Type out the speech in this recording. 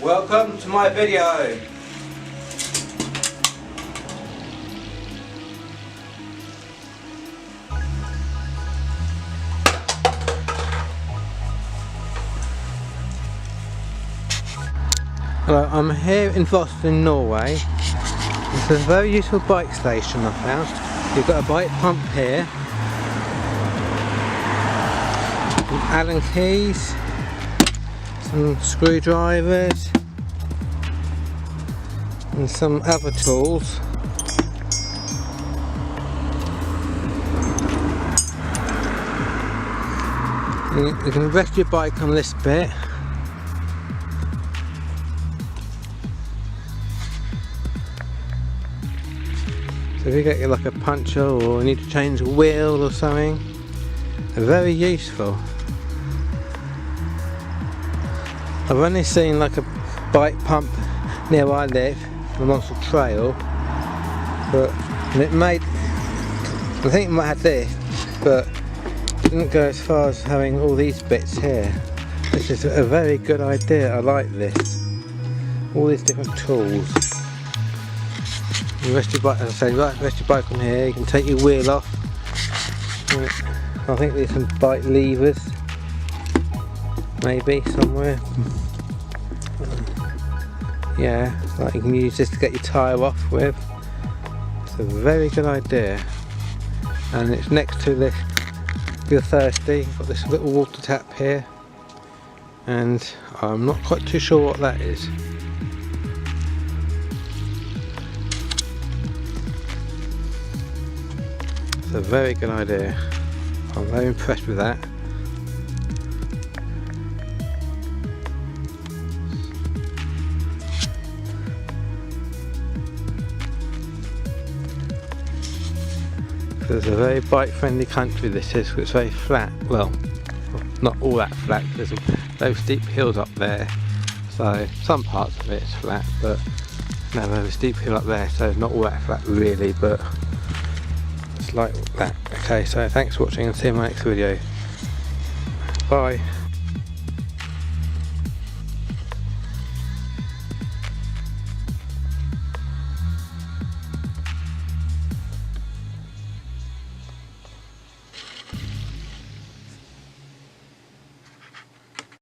Welcome to my video. Hello, I'm here in Voss in Norway. This is a very useful bike station I found. You've got a bike pump here, some Allen keys, some screwdrivers and some other tools. You can rest your bike on this bit. So if you get like a puncture or need to change a wheel or something, they're very useful. I've only seen like a bike pump near where I live, on the Monster Trail, but it made, I think it might have this, but it didn't go as far as having all these bits here. This is a very good idea. I like this. All these different tools. You rest your bike, as I say, rest your bike on here. You can take your wheel off. I think there's some bike levers, maybe somewhere. Yeah, like you can use this to get your tyre off with. It's a very good idea. And it's next to this. If you're thirsty, you've got this little water tap here, and I'm not quite too sure what that is. It's a very good idea. I'm very impressed with that. So it's a very bike friendly country this is, it's very flat. Well, not all that flat, there's those steep hills up there. So some parts of it is flat, but no, there's a steep hill up there, so not all that flat really, but like that. Okay, so thanks for watching and see you in my next video. Bye.